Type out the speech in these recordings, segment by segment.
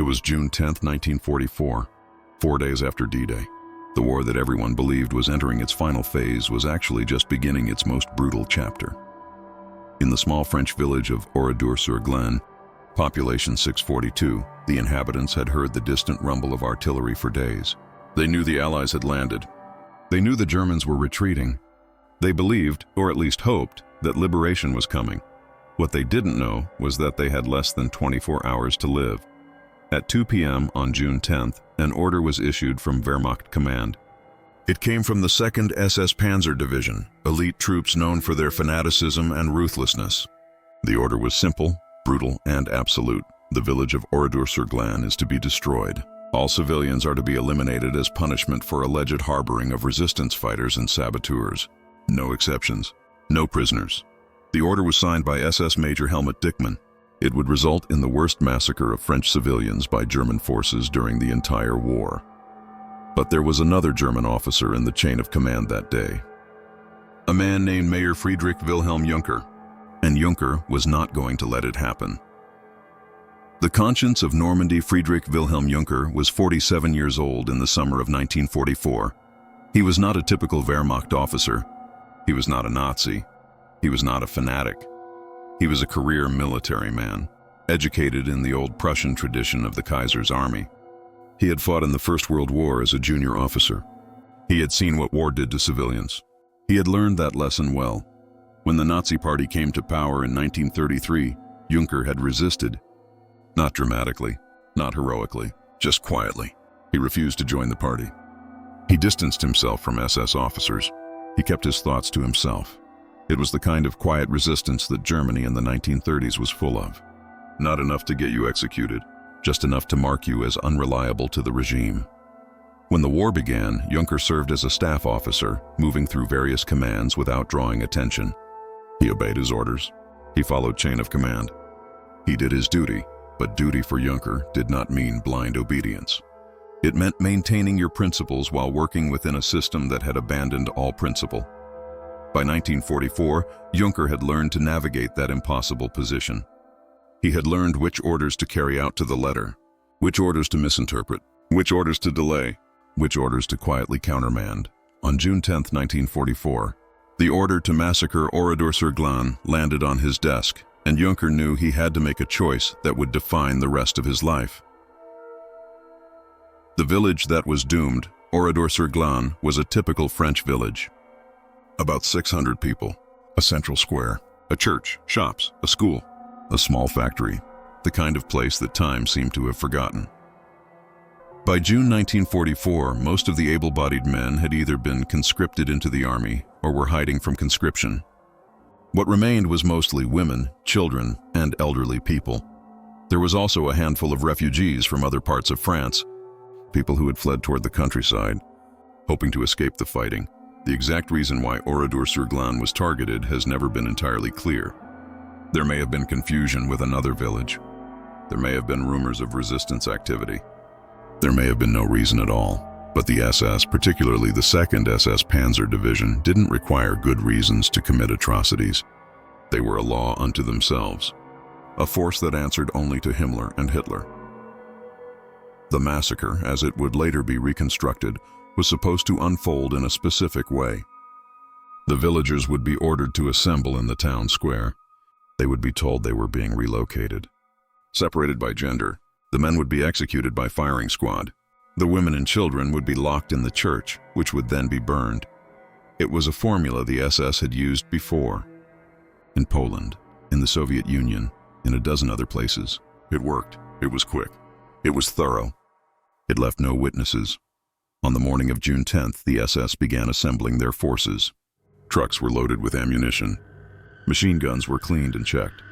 was June 10, 1944, 4 days after D-Day. The war that everyone believed was entering its final phase was actually just beginning its most brutal chapter. In the small French village of Oradour-sur-Glane, population 642, the inhabitants had heard the distant rumble of artillery for days. They knew the Allies had landed. They knew the Germans were retreating. They believed, or at least hoped, that liberation was coming. What they didn't know was that they had less than 24 hours to live. At 2 p.m. on June 10th, an order was issued from Wehrmacht command. It came from the 2nd SS Panzer Division, elite troops known for their fanaticism and ruthlessness. The order was simple, brutal, and absolute. The village of Oradour-sur-Glane is to be destroyed. All civilians are to be eliminated as punishment for alleged harboring of resistance fighters and saboteurs. No exceptions. No prisoners. The order was signed by SS Major Helmut Dickmann. It would result in the worst massacre of French civilians by German forces during the entire war. But there was another German officer in the chain of command that day. A man named Mayor Friedrich Wilhelm Junker. And Junker was not going to let it happen. The conscience of Normandy, Friedrich Wilhelm Junker, was 47 years old in the summer of 1944. He was not a typical Wehrmacht officer. He was not a Nazi. He was not a fanatic. He was a career military man, educated in the old Prussian tradition of the Kaiser's army. He had fought in the First World War as a junior officer. He had seen what war did to civilians. He had learned that lesson well. When the Nazi Party came to power in 1933, Junker had resisted. Not dramatically, not heroically, just quietly. He refused to join the party. He distanced himself from SS officers. He kept his thoughts to himself. It was the kind of quiet resistance that Germany in the 1930s was full of. Not enough to get you executed, just enough to mark you as unreliable to the regime. When the war began, Junker served as a staff officer, moving through various commands without drawing attention. He obeyed his orders. He followed chain of command. He did his duty, but duty for Junker did not mean blind obedience. It meant maintaining your principles while working within a system that had abandoned all principle. By 1944, Junker had learned to navigate that impossible position. He had learned which orders to carry out to the letter, which orders to misinterpret, which orders to delay, which orders to quietly countermand. On June 10, 1944, the order to massacre Oradour-sur-Glane landed on his desk, and Junker knew he had to make a choice that would define the rest of his life. The village that was doomed, Oradour-sur-Glane, was a typical French village. About 600 people, a central square, a church, shops, a school, a small factory, the kind of place that time seemed to have forgotten. By June 1944, most of the able-bodied men had either been conscripted into the army or were hiding from conscription. What remained was mostly women, children, and elderly people. There was also a handful of refugees from other parts of France, people who had fled toward the countryside, hoping to escape the fighting. The exact reason why Oradour-sur-Glane was targeted has never been entirely clear. There may have been confusion with another village. There may have been rumors of resistance activity. There may have been no reason at all. But the SS, particularly the 2nd SS Panzer Division, didn't require good reasons to commit atrocities. They were a law unto themselves, a force that answered only to Himmler and Hitler. The massacre, as it would later be reconstructed, was supposed to unfold in a specific way. The villagers would be ordered to assemble in the town square. They would be told they were being relocated. Separated by gender, the men would be executed by firing squad. The women and children would be locked in the church, which would then be burned. It was a formula the SS had used before. In Poland, in the Soviet Union, in a dozen other places. It worked. It was quick. It was thorough. It left no witnesses. On the morning of June 10th, the SS began assembling their forces. Trucks were loaded with ammunition. Machine guns were cleaned and checked.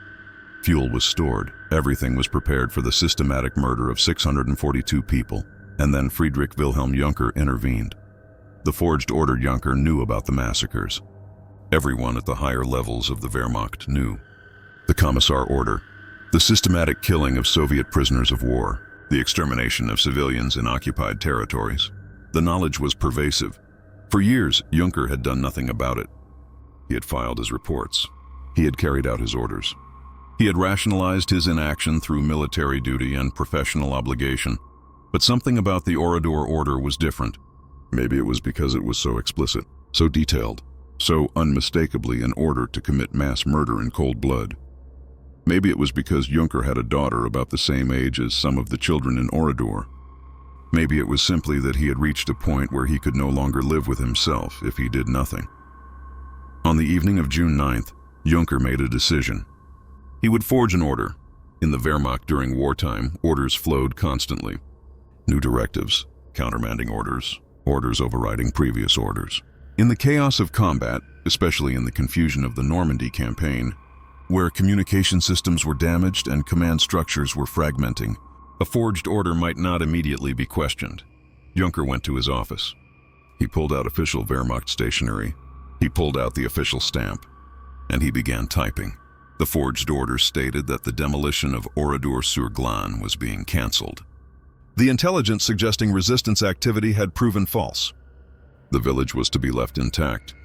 Fuel was stored. Everything was prepared for the systematic murder of 642 people. And then Friedrich Wilhelm Junker intervened. The forged order Junker knew about the massacres. Everyone at the higher levels of the Wehrmacht knew. The Commissar order, the systematic killing of Soviet prisoners of war, the extermination of civilians in occupied territories. The knowledge was pervasive. For years, Junker had done nothing about it. He had filed his reports. He had carried out his orders. He had rationalized his inaction through military duty and professional obligation, but something about the Oradour order was different. Maybe it was because it was so explicit, so detailed, so unmistakably an order to commit mass murder in cold blood. Maybe it was because Junker had a daughter about the same age as some of the children in Oradour. Maybe it was simply that he had reached a point where he could no longer live with himself if he did nothing. On the evening of June 9th, Junker made a decision. He would forge an order. In the Wehrmacht during wartime, orders flowed constantly. New directives, countermanding orders, orders overriding previous orders. In the chaos of combat, especially in the confusion of the Normandy campaign, where communication systems were damaged and command structures were fragmenting, a forged order might not immediately be questioned. Junker went to his office. He pulled out official Wehrmacht stationery. He pulled out the official stamp, and he began typing. The forged order stated that the demolition of Oradour-sur-Glane was being cancelled. The intelligence suggesting resistance activity had proven false. The village was to be left intact.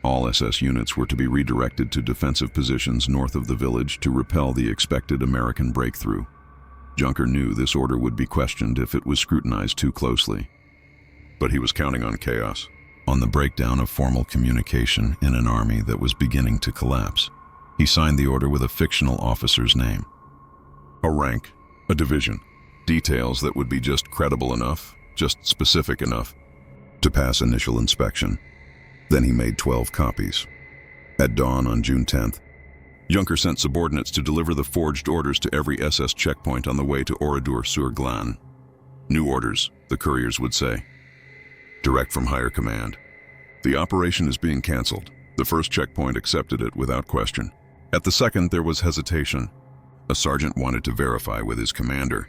All SS units were to be redirected to defensive positions north of the village to repel the expected American breakthrough. Junker knew this order would be questioned if it was scrutinized too closely. But he was counting on chaos, on the breakdown of formal communication in an army that was beginning to collapse. He signed the order with a fictional officer's name. A rank, a division, details that would be just credible enough, just specific enough, to pass initial inspection. Then he made 12 copies. At dawn on June 10th, Junker sent subordinates to deliver the forged orders to every SS checkpoint on the way to Oradour-sur-Glane. New orders, the couriers would say. Direct from higher command. The operation is being cancelled. The first checkpoint accepted it without question. At the second, there was hesitation. A sergeant wanted to verify with his commander.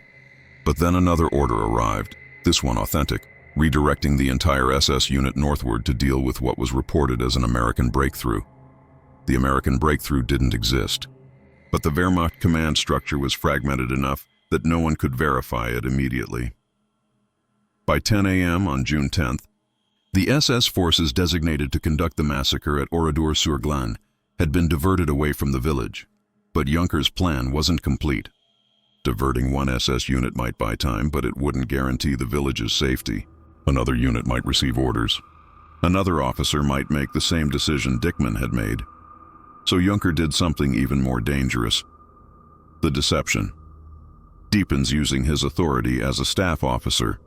But then another order arrived, this one authentic, redirecting the entire SS unit northward to deal with what was reported as an American breakthrough. The American breakthrough didn't exist, but the Wehrmacht command structure was fragmented enough that no one could verify it immediately. By 10 a.m. on June 10th, the SS forces designated to conduct the massacre at Oradour-sur-Glane had been diverted away from the village, but Junker's plan wasn't complete. Diverting one SS unit might buy time, but it wouldn't guarantee the village's safety. Another unit might receive orders. Another officer might make the same decision Dickmann had made. So Junker did something even more dangerous. The deception. Deepens using his authority as a staff officer.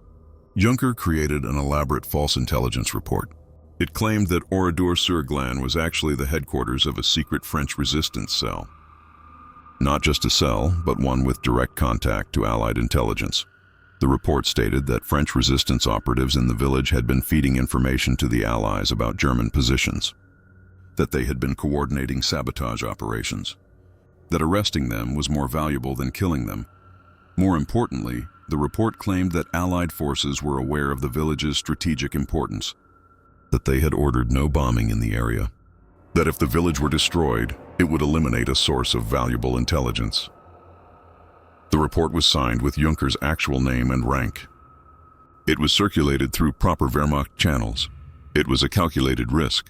Junker created an elaborate false intelligence report. It claimed that Oradour-sur-Glane was actually the headquarters of a secret French resistance cell. Not just a cell, but one with direct contact to Allied intelligence. The report stated that French resistance operatives in the village had been feeding information to the Allies about German positions, that they had been coordinating sabotage operations, that arresting them was more valuable than killing them. More importantly, the report claimed that Allied forces were aware of the village's strategic importance, that they had ordered no bombing in the area, that if the village were destroyed, it would eliminate a source of valuable intelligence. The report was signed with Junker's actual name and rank. It was circulated through proper Wehrmacht channels. It was a calculated risk.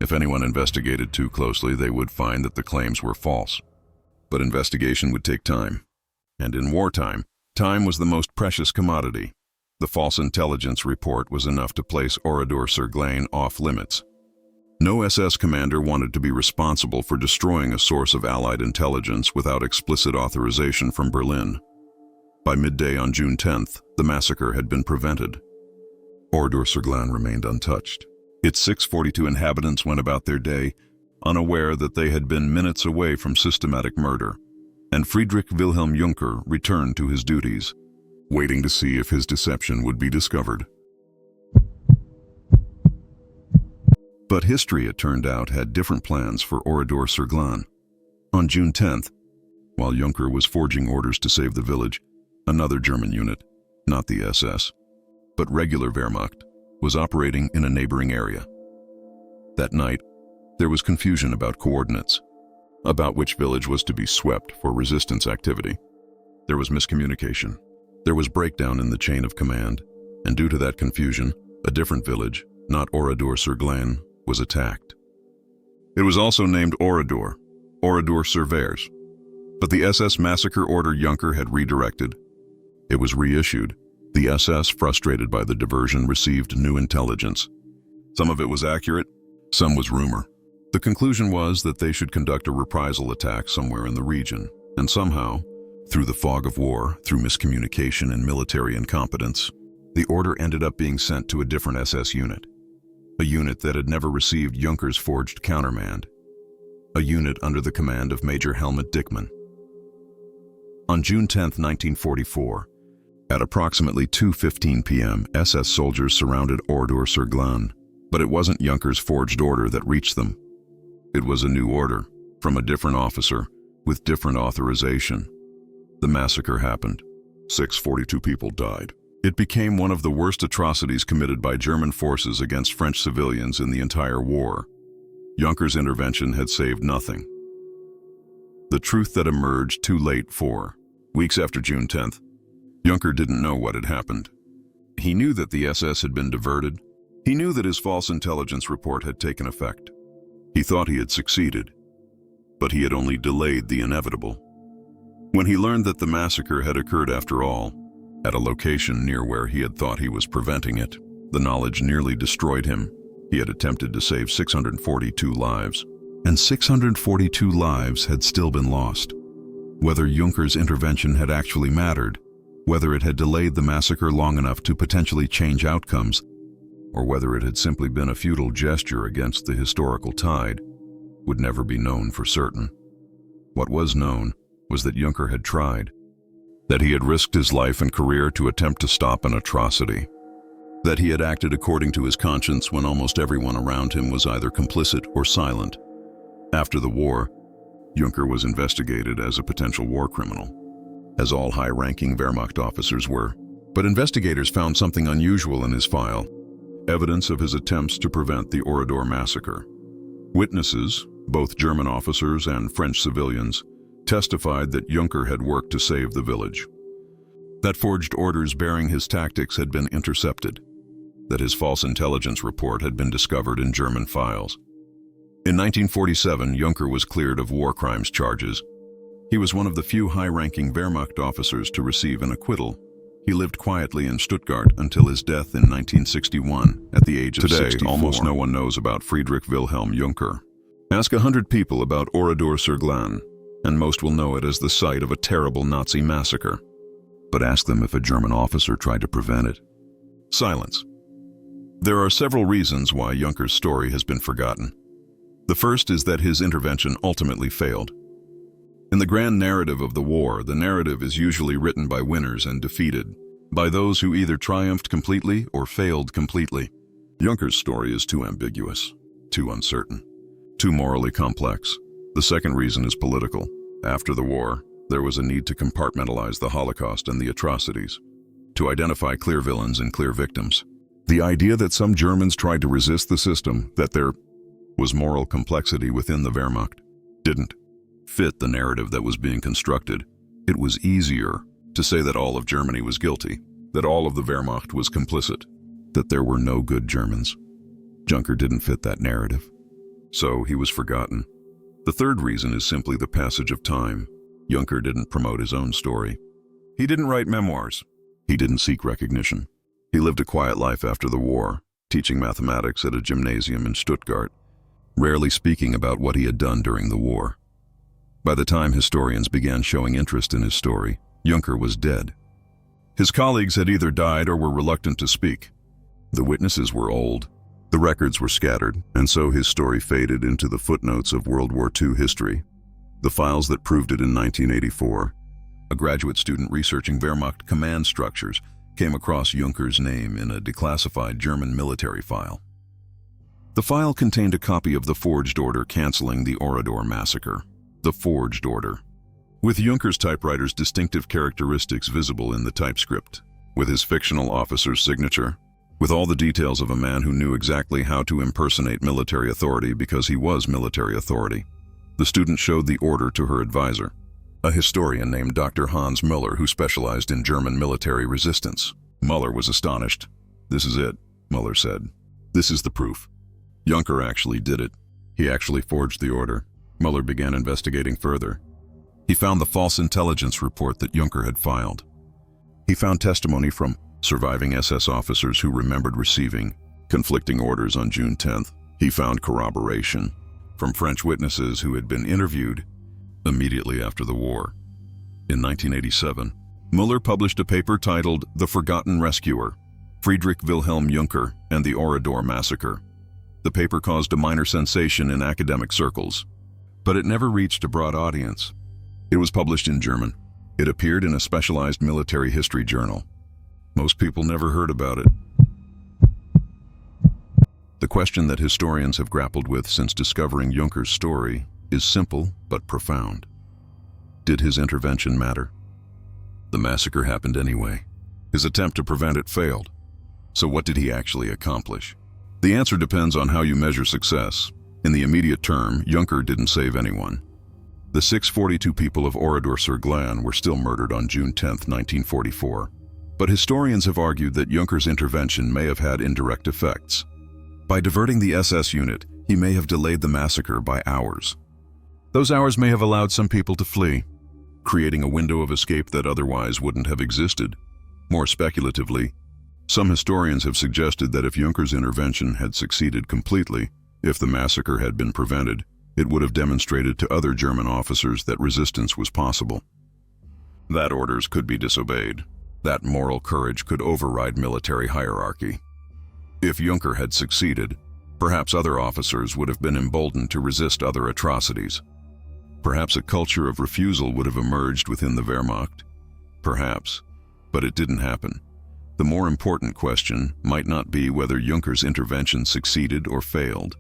If anyone investigated too closely, they would find that the claims were false. But investigation would take time. And in wartime, time was the most precious commodity. The false intelligence report was enough to place Oradour-sur-Glane off limits. No SS commander wanted to be responsible for destroying a source of Allied intelligence without explicit authorization from Berlin. By midday on June 10th, the massacre had been prevented. Oradour-sur-Glane remained untouched. Its 642 inhabitants went about their day, unaware that they had been minutes away from systematic murder, and Friedrich Wilhelm Junker returned to his duties, waiting to see if his deception would be discovered. But history, it turned out, had different plans for Oradour-sur-Glane. On June 10th, while Junker was forging orders to save the village, another German unit, not the SS, but regular Wehrmacht, was operating in a neighboring area. That night, there was confusion about coordinates, about which village was to be swept for resistance activity. There was miscommunication. There was breakdown in the chain of command, and due to that confusion, a different village, not Oradour-sur-Glane, was attacked. It was also named Oradour, Oradour-sur-Vers. But the SS massacre order Junker had redirected. It was reissued. The SS, frustrated by the diversion, received new intelligence. Some of it was accurate, some was rumor. The conclusion was that they should conduct a reprisal attack somewhere in the region, and somehow, through the fog of war, through miscommunication and military incompetence, the order ended up being sent to a different SS unit. A unit that had never received Junker's forged countermand. A unit under the command of Major Helmut Dickmann. On June 10, 1944, at approximately 2:15 p.m., SS soldiers surrounded Oradour-sur-Glane, but it wasn't Junker's forged order that reached them. It was a new order, from a different officer, with different authorization. The massacre happened. 642 people died. It became one of the worst atrocities committed by German forces against French civilians in the entire war. Junker's intervention had saved nothing. The truth that emerged too late 4 weeks after June 10th. Junker didn't know what had happened. He knew that the SS had been diverted. He knew that his false intelligence report had taken effect. He thought he had succeeded, but he had only delayed the inevitable. When he learned that the massacre had occurred after all, at a location near where he had thought he was preventing it, the knowledge nearly destroyed him. He had attempted to save 642 lives, and 642 lives had still been lost. Whether Junker's intervention had actually mattered, whether it had delayed the massacre long enough to potentially change outcomes, or whether it had simply been a futile gesture against the historical tide, would never be known for certain. What was known was that Junker had tried, that he had risked his life and career to attempt to stop an atrocity, that he had acted according to his conscience when almost everyone around him was either complicit or silent. After the war, Junker was investigated as a potential war criminal, as all high-ranking Wehrmacht officers were. But investigators found something unusual in his file, evidence of his attempts to prevent the Oradour massacre. Witnesses, both German officers and French civilians, testified that Junker had worked to save the village, that forged orders bearing his tactics had been intercepted, that his false intelligence report had been discovered in German files. In 1947, Junker was cleared of war crimes charges. He was one of the few high-ranking Wehrmacht officers to receive an acquittal. He lived quietly in Stuttgart until his death in 1961, at the age of 64. Today, almost no one knows about Friedrich Wilhelm Junker. Ask 100 people about Oradour-sur-Glane, and most will know it as the site of a terrible Nazi massacre. But ask them if a German officer tried to prevent it. Silence. There are several reasons why Junker's story has been forgotten. The first is that his intervention ultimately failed. In the grand narrative of the war, the narrative is usually written by winners and defeated, by those who either triumphed completely or failed completely. Junker's story is too ambiguous, too uncertain, too morally complex. The second reason is political. After the war, there was a need to compartmentalize the Holocaust and the atrocities, to identify clear villains and clear victims. The idea that some Germans tried to resist the system, that there was moral complexity within the Wehrmacht, didn't fit the narrative that was being constructed. It was easier to say that all of Germany was guilty, that all of the Wehrmacht was complicit, that there were no good Germans. Junker didn't fit that narrative, so he was forgotten. The third reason is simply the passage of time. Junker didn't promote his own story. He didn't write memoirs. He didn't seek recognition. He lived a quiet life after the war, teaching mathematics at a gymnasium in Stuttgart, rarely speaking about what he had done during the war. By the time historians began showing interest in his story, Junker was dead. His colleagues had either died or were reluctant to speak. The witnesses were old, the records were scattered, and so his story faded into the footnotes of World War II history. The files that proved it in 1984, a graduate student researching Wehrmacht command structures came across Junker's name in a declassified German military file. The file contained a copy of the forged order canceling the Oradour massacre. The forged order, with Junker's typewriter's distinctive characteristics visible in the typescript, with his fictional officer's signature, with all the details of a man who knew exactly how to impersonate military authority because he was military authority. The student showed the order to her advisor, a historian named Dr. Hans Müller who specialized in German military resistance. Müller was astonished. "This is it," Müller said. "This is the proof. Junker actually did it. He actually forged the order." Müller began investigating further. He found the false intelligence report that Junker had filed. He found testimony from surviving SS officers who remembered receiving conflicting orders on June 10th. He found corroboration from French witnesses who had been interviewed immediately after the war. In 1987, Müller published a paper titled The Forgotten Rescuer, Friedrich Wilhelm Junker and the Oradour massacre. The paper caused a minor sensation in academic circles, but it never reached a broad audience. It was published in German. It appeared in a specialized military history journal. Most people never heard about it. The question that historians have grappled with since discovering Junker's story is simple but profound. Did his intervention matter? The massacre happened anyway. His attempt to prevent it failed. So what did he actually accomplish? The answer depends on how you measure success. In the immediate term, Junker didn't save anyone. The 642 people of Oradour-sur-Glane were still murdered on June 10, 1944. But historians have argued that Junker's intervention may have had indirect effects. By diverting the SS unit, he may have delayed the massacre by hours. Those hours may have allowed some people to flee, creating a window of escape that otherwise wouldn't have existed. More speculatively, some historians have suggested that if Junker's intervention had succeeded completely, if the massacre had been prevented, it would have demonstrated to other German officers that resistance was possible. That orders could be disobeyed. That moral courage could override military hierarchy. If Junker had succeeded, perhaps other officers would have been emboldened to resist other atrocities. Perhaps a culture of refusal would have emerged within the Wehrmacht. Perhaps, but it didn't happen. The more important question might not be whether Junker's intervention succeeded or failed.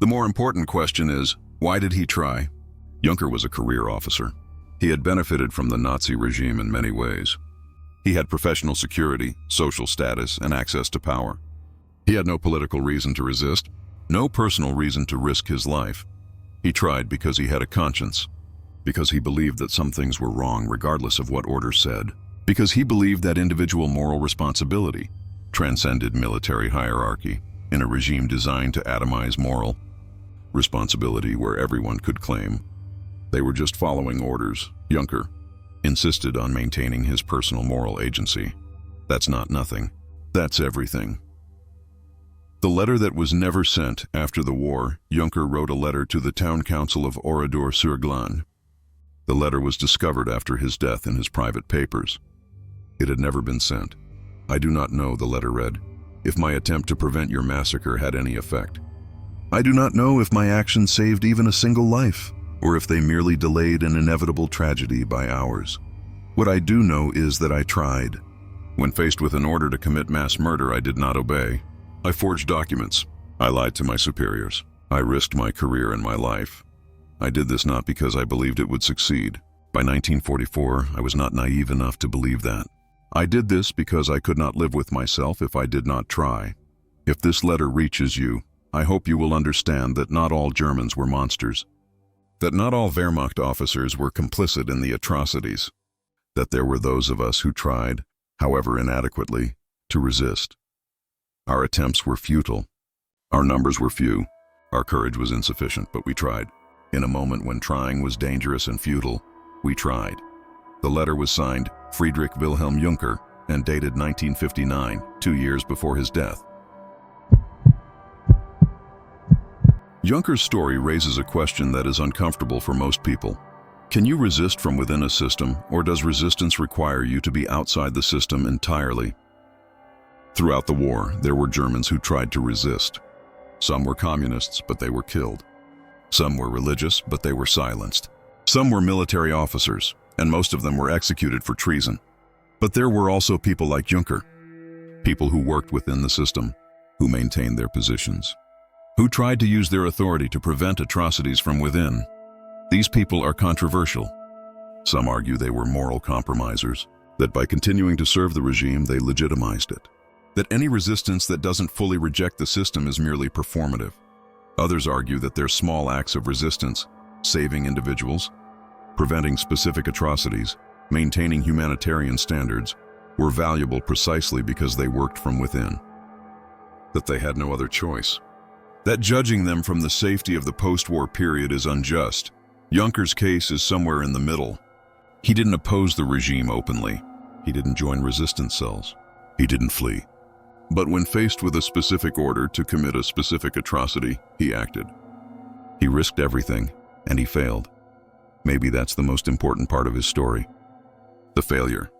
The more important question is, why did he try? Junker was a career officer. He had benefited from the Nazi regime in many ways. He had professional security, social status, and access to power. He had no political reason to resist, no personal reason to risk his life. He tried because he had a conscience, because he believed that some things were wrong regardless of what orders said, because he believed that individual moral responsibility transcended military hierarchy in a regime designed to atomize moral responsibility where everyone could claim they were just following orders. Junker insisted on maintaining his personal moral agency. That's not nothing. That's everything. The letter that was never sent after the war, Junker wrote a letter to the town council of Oradour-sur-Glane. The letter was discovered after his death in his private papers. It had never been sent. I do not know, the letter read, if my attempt to prevent your massacre had any effect. I do not know if my actions saved even a single life, or if they merely delayed an inevitable tragedy by hours. What I do know is that I tried. When faced with an order to commit mass murder, I did not obey. I forged documents. I lied to my superiors. I risked my career and my life. I did this not because I believed it would succeed. By 1944, I was not naive enough to believe that. I did this because I could not live with myself if I did not try. If this letter reaches you, I hope you will understand that not all Germans were monsters, that not all Wehrmacht officers were complicit in the atrocities, that there were those of us who tried, however inadequately, to resist. Our attempts were futile. Our numbers were few. Our courage was insufficient, but we tried. In a moment when trying was dangerous and futile, we tried. The letter was signed Friedrich Wilhelm Junker and dated 1959, 2 years before his death. Junker's story raises a question that is uncomfortable for most people. Can you resist from within a system, or does resistance require you to be outside the system entirely? Throughout the war, there were Germans who tried to resist. Some were communists, but they were killed. Some were religious, but they were silenced. Some were military officers, and most of them were executed for treason. But there were also people like Junker, people who worked within the system, who maintained their positions, who tried to use their authority to prevent atrocities from within. These people are controversial. Some argue they were moral compromisers, that by continuing to serve the regime they legitimized it, that any resistance that doesn't fully reject the system is merely performative. Others argue that their small acts of resistance, saving individuals, preventing specific atrocities, maintaining humanitarian standards, were valuable precisely because they worked from within, that they had no other choice, that judging them from the safety of the post-war period is unjust, Junker's case is somewhere in the middle. He didn't oppose the regime openly. He didn't join resistance cells. He didn't flee. But when faced with a specific order to commit a specific atrocity, he acted. He risked everything, and he failed. Maybe that's the most important part of his story. The failure.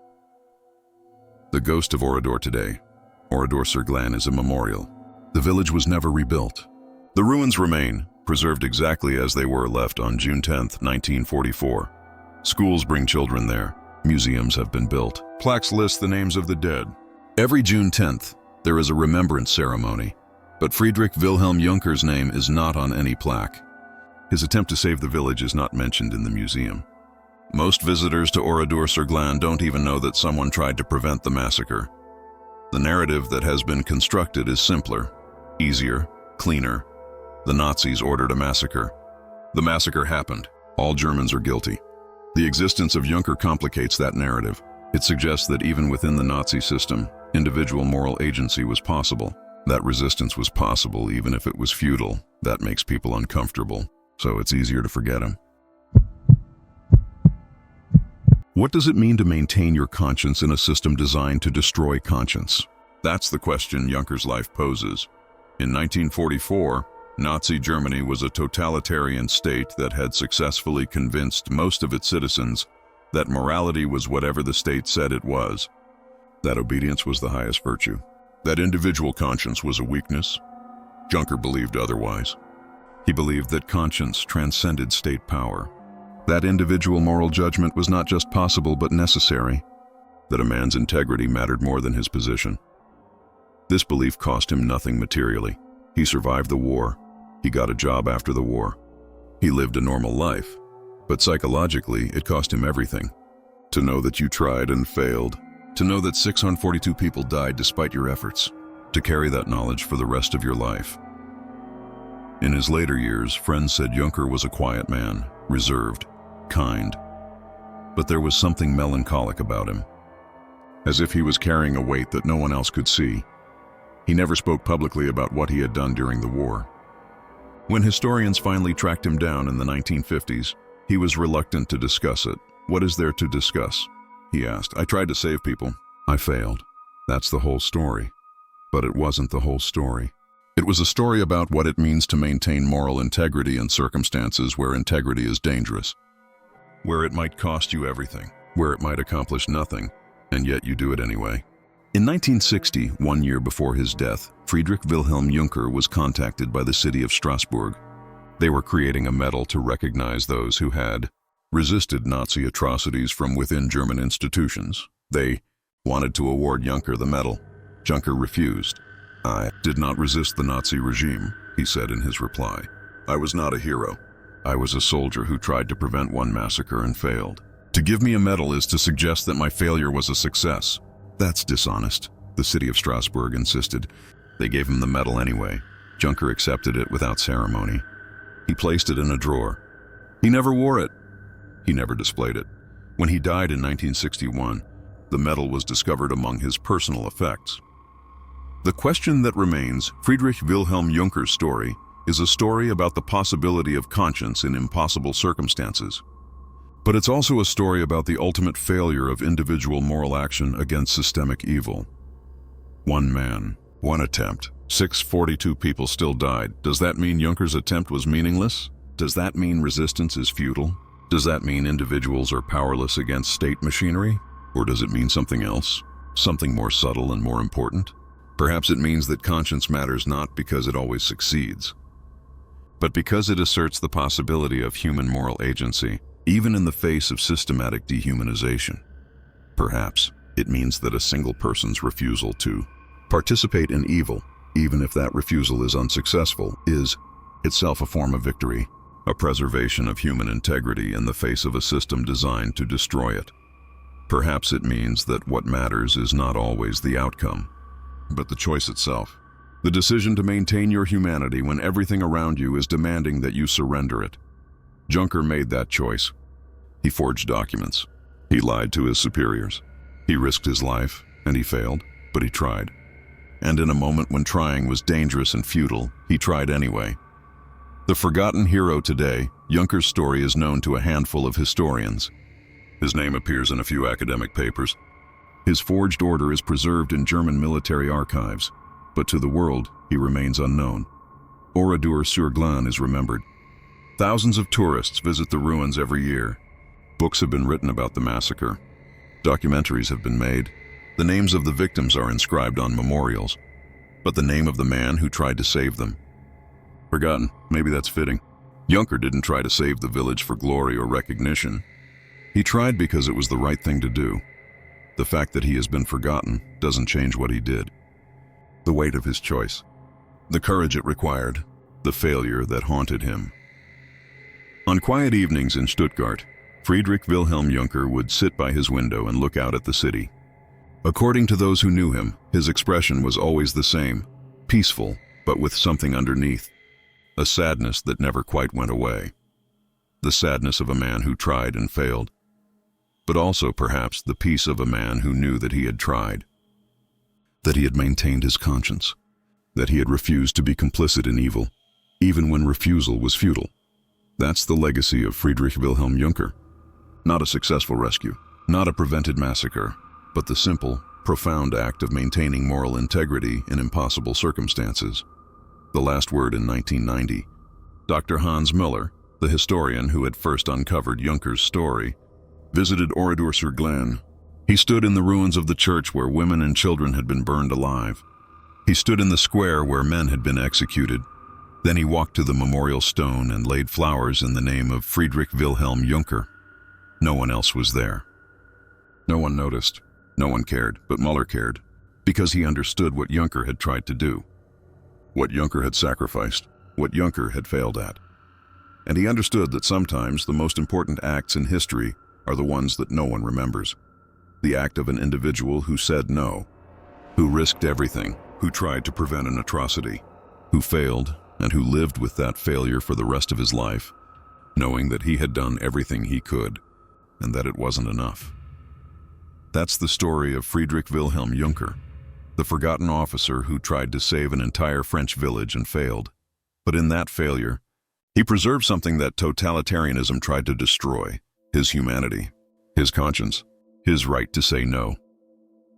The ghost of Oradour today. Oradour-sur-Glane is a memorial. The village was never rebuilt. The ruins remain, preserved exactly as they were left on June 10, 1944. Schools bring children there. Museums have been built. Plaques list the names of the dead. Every June 10th, there is a remembrance ceremony, but Friedrich Wilhelm Junker's name is not on any plaque. His attempt to save the village is not mentioned in the museum. Most visitors to Oradour-sur-Glane don't even know that someone tried to prevent the massacre. The narrative that has been constructed is simpler, easier, cleaner. The Nazis ordered a massacre. The massacre happened. All Germans are guilty. The existence of Junker complicates that narrative. It suggests that even within the Nazi system, individual moral agency was possible. That resistance was possible even if it was futile. That makes people uncomfortable, so it's easier to forget him. What does it mean to maintain your conscience in a system designed to destroy conscience? That's the question Junker's life poses. In 1944, Nazi Germany was a totalitarian state that had successfully convinced most of its citizens that morality was whatever the state said it was. That obedience was the highest virtue. That individual conscience was a weakness. Junker believed otherwise. He believed that conscience transcended state power. That individual moral judgment was not just possible but necessary. That a man's integrity mattered more than his position. This belief cost him nothing materially. He survived the war. He got a job after the war. He lived a normal life. But psychologically, it cost him everything. To know that you tried and failed. To know that 642 people died despite your efforts. To carry that knowledge for the rest of your life. In his later years, friends said Junker was a quiet man, reserved, kind. But there was something melancholic about him. As if he was carrying a weight that no one else could see. He never spoke publicly about what he had done during the war. When historians finally tracked him down in the 1950s, he was reluctant to discuss it. What is there to discuss? He asked. I tried to save people. I failed. That's the whole story. But it wasn't the whole story. It was a story about what it means to maintain moral integrity in circumstances where integrity is dangerous. Where it might cost you everything. Where it might accomplish nothing, and yet you do it anyway. In 1960, 1 year before his death, Friedrich Wilhelm Junker was contacted by the city of Strasbourg. They were creating a medal to recognize those who had resisted Nazi atrocities from within German institutions. They wanted to award Junker the medal. Junker refused. I did not resist the Nazi regime, he said in his reply. I was not a hero. I was a soldier who tried to prevent one massacre and failed. To give me a medal is to suggest that my failure was a success. That's dishonest, the city of Strasbourg insisted. They gave him the medal anyway. Junker accepted it without ceremony. He placed it in a drawer. He never wore it. He never displayed it. When he died in 1961, the medal was discovered among his personal effects. The question that remains, Friedrich Wilhelm Junker's story, is a story about the possibility of conscience in impossible circumstances. But it's also a story about the ultimate failure of individual moral action against systemic evil. One man, one attempt, 642 people still died. Does that mean Junker's attempt was meaningless? Does that mean resistance is futile? Does that mean individuals are powerless against state machinery? Or does it mean something else? Something more subtle and more important? Perhaps it means that conscience matters not because it always succeeds, but because it asserts the possibility of human moral agency, even in the face of systematic dehumanization. Perhaps it means that a single person's refusal to participate in evil, even if that refusal is unsuccessful, is itself a form of victory, a preservation of human integrity in the face of a system designed to destroy it. Perhaps it means that what matters is not always the outcome, but the choice itself. The decision to maintain your humanity when everything around you is demanding that you surrender it. Junker made that choice. He forged documents. He lied to his superiors. He risked his life, and he failed, but he tried. And in a moment when trying was dangerous and futile, he tried anyway. The forgotten hero today, Junker's story is known to a handful of historians. His name appears in a few academic papers. His forged order is preserved in German military archives, but to the world, he remains unknown. Oradour-sur-Glane is remembered. Thousands of tourists visit the ruins every year. Books have been written about the massacre. Documentaries have been made. The names of the victims are inscribed on memorials, but the name of the man who tried to save them, forgotten. Maybe that's fitting. Junker didn't try to save the village for glory or recognition. He tried because it was the right thing to do. The fact that he has been forgotten doesn't change what he did. The weight of his choice, the courage it required, the failure that haunted him. On quiet evenings in Stuttgart, Friedrich Wilhelm Junker would sit by his window and look out at the city. According to those who knew him, his expression was always the same, peaceful, but with something underneath, a sadness that never quite went away. The sadness of a man who tried and failed, but also perhaps the peace of a man who knew that he had tried, that he had maintained his conscience, that he had refused to be complicit in evil, even when refusal was futile. That's the legacy of Friedrich Wilhelm Junker. Not a successful rescue, not a prevented massacre, but the simple, profound act of maintaining moral integrity in impossible circumstances. The last word in 1990. Dr. Hans Müller, the historian who had first uncovered Junker's story, visited Oradour-sur-Glane. He stood in the ruins of the church where women and children had been burned alive. He stood in the square where men had been executed. Then he walked to the memorial stone and laid flowers in the name of Friedrich Wilhelm Junker. No one else was there. No one noticed. No one cared, but Müller cared, because he understood what Junker had tried to do, what Junker had sacrificed, what Junker had failed at. And he understood that sometimes the most important acts in history are the ones that no one remembers. The act of an individual who said no, who risked everything, who tried to prevent an atrocity, who failed, and who lived with that failure for the rest of his life, knowing that he had done everything he could, and that it wasn't enough. That's the story of Friedrich Wilhelm Junker, the forgotten officer who tried to save an entire French village and failed. But in that failure, he preserved something that totalitarianism tried to destroy: his humanity, his conscience, his right to say no.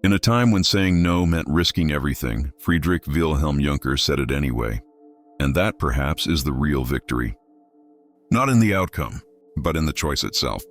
In a time when saying no meant risking everything, Friedrich Wilhelm Junker said it anyway. And that, perhaps, is the real victory. Not in the outcome, but in the choice itself.